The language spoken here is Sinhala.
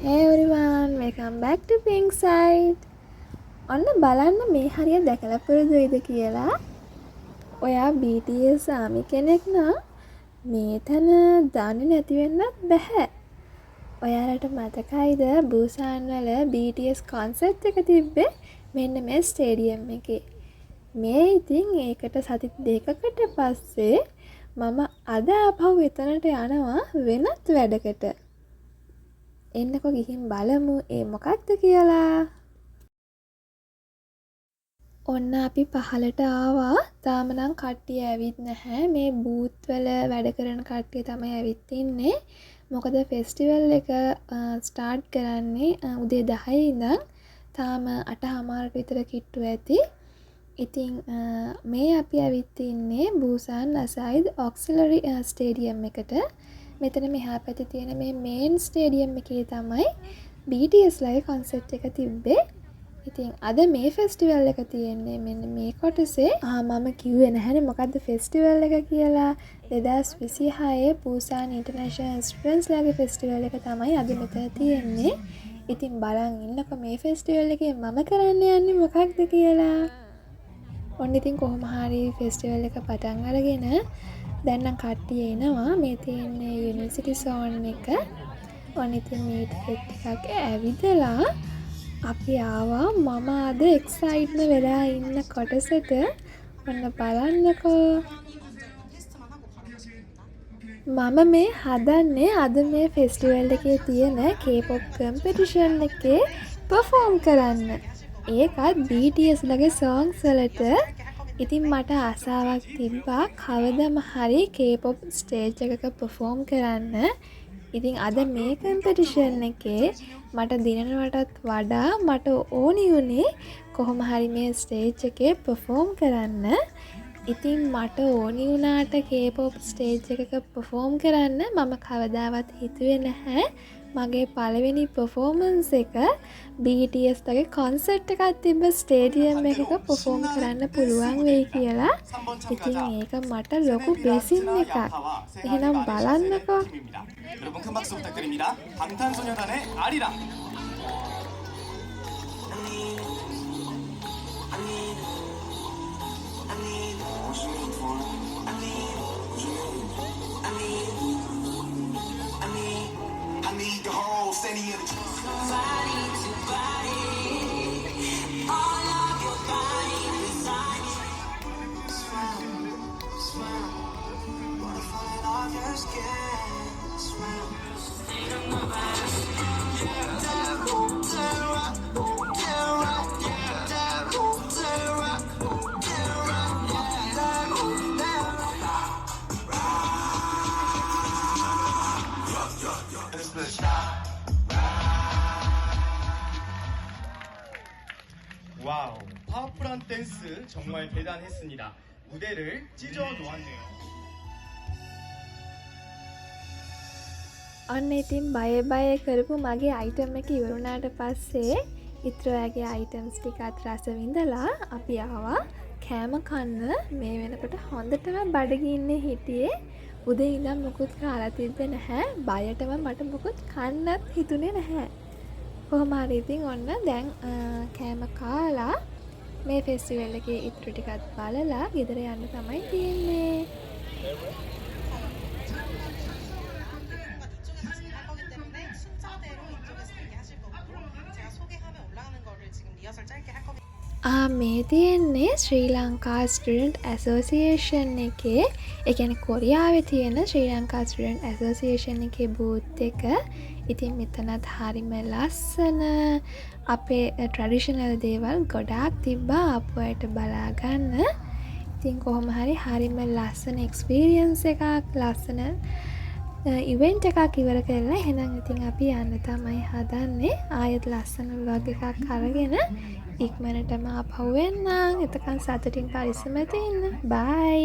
Hey everyone, welcome back to Pink Side. ඔන්න බලන්න මේ හරිය දැකලා පුරුදුයිද කියලා. ඔයා BTS ආමි කෙනෙක් නම් මේ තැන දන්නේ නැති වෙන්නත් බෑ. ඔයාලට මතකයිද බුසාන් වල BTS කන්සර්ට් එක තිබ්බේ මෙන්න මේ ස්ටේඩියම් එකේ. මේ ඉතින් ඒකට සති දෙකකට පස්සේ මම අද ආපහු එතනට යනවා වෙනත් වැඩකට. එන්නකො ගිහින් බලමු ඒ මොකක්ද කියලා. ඔන්න අපි පහලට ආවා. තාම නම් කට්ටිය ඇවිත් නැහැ. මේ බූත් වල වැඩ කරන කට්ටිය තමයි ඇවිත් ඉන්නේ. මොකද ෆෙස්ටිවල් එක ස්ටාර්ට් කරන්නේ උදේ 10 ඉඳන් තාම 8:00ට විතර කිට්ටු ඇති. ඉතින් මේ අපි ඇවිත් ඉන්නේ බුසාන් අසයිඩ් ඔක්සිලරි ස්ටේඩියම් එකට. මෙතන මෙහා පැත්තේ තියෙන මේ මේන් ස්ටේඩියම් එකේ තමයි BTS ලගේ කන්සර්ට් එක තිබ්බේ. ඉතින් අද මේ ෆෙස්ටිවල් එක තියෙන්නේ මෙන්න මේ කොටසේ. මම කිව්වේ නැහැනේ මොකද්ද ෆෙස්ටිවල් එක කියලා. 2026 බුසාන් ඉන්ටර්නැෂනල් ස්ටුඩන්ට්ස් ලගේ ෆෙස්ටිවල් එක තමයි අද මෙතන තියෙන්නේ. ඉතින් බලන් ඉන්නකො මේ ෆෙස්ටිවල් එකේ මම කරන්න යන්නේ මොකක්ද කියලා. ඔන්න ඉතින් කොහොම හරි ෆෙස්ටිවල් එක පටන් අරගෙන දැන් නම් කට්ටිය එනවා. මේ තියෙන්නේ යුනිවර්සිටි සෝන් එක. ඔන්න ඉතින් මේ ටිකක් ඇවිදලා අපි ආවා මම අද එක්සයිට්ම වෙලා ඉන්න කොටසට. ඔන්න බලන්නකෝ. මම මේ හදන්නේ අද මේ ෆෙස්ටිවල් එකේ තියෙන K-pop කම්පිටිෂන් එකේ පර්ෆෝම් කරන්න. ඒකත් BTS ලගේ songs වලට. ඉතින් මට ආසාවක් තිබ්බා කවදම හරි K-pop ස්ටේජ් එකක පර්ෆෝම් කරන්න. ඉතින් අද මේ කම්පිටිෂන් එකේ මට දිනනවටත් වඩා මට ඕනි වුණේ කොහොම හරි මේ ස්ටේජ් එකේ පර්ෆෝම් කරන්න. ඉතින් මට ඕනි වුණාට K-pop ස්ටේජ් එකක පර්ෆෝම් කරන්න මම කවදාවත් හිතුවේ නැහැ මගේ පළවෙනි පර්ෆෝමන්ස් එක BTS ලගේ කන්සර්ට් එකක් තිබ්බ ස්ටේඩියම් එකක පර්ෆෝම් කරන්න පුළුවන් වෙයි කියලා. ඉතින් ඒක මට ලොකු බ්ලෙසින් එකක්. එහෙනම් බලන්නකෝ. 여러분 큰 박수 부탁드립니다. 방탄소년단의 아리랑. 와우, 파워풀한 댄스 정말 대단했습니다. 무대를 찢어 놓았네요. ඔන්න ඉතින් බය කරපු මගේ අයිටම් එක ඉවරුණාට පස්සේ ඉත්‍රෝයාගේ අයිටම්ස් ටිකත් රස විඳලා අපි ආවා කෑම කන්න. මේ වෙනකොට හොඳටම බඩගින්නේ හිටියේ. උදේ ඉඳන් මුකුත් කාලා තිබ්බේ නැහැ. බයටම මට මුකුත් කන්නත් හිතුනේ නැහැ. කොහොම හරි ඉතින් ඔන්න දැන් කෑම කාලා මේ ෆෙස්ටිවල් එකේ ඉතුරු ටිකත් බලලා ගෙදර යන්න තමයි තියෙන්නේ. මේ තියෙන්නේ ශ්‍රී ලංකා ස්ටුඩන්ට් ඇසෝසියේෂන් එකේ. ඒ කියන්නේ කොරියාවේ තියෙන ශ්‍රී ලංකා ස්ටුඩන්ට් ඇසෝසියේෂන් එකේ බූත් එක. ඉතින් මෙතනත් හරිම ලස්සන අපේ ට්‍රැඩිෂනල් දේවල් ගොඩාක් තිබ්බා ආපු අයට බලා ගන්න. ඉතින් කොහොම හරි හරිම ලස්සන එක්ස්පීරියන්ස් එකක්, ලස්සන ඉවෙන්ට් එකක් ඉවර කරලා එහෙනම් ඉතින් අපි යන්න තමයි හදන්නේ. ආයෙත් ලස්සන vlog එකක් අරගෙන ඉක්මනටම ආපහු එන්නම්. එතකන් සතුටින් පරිස්සමෙන් ඉන්න. බයි.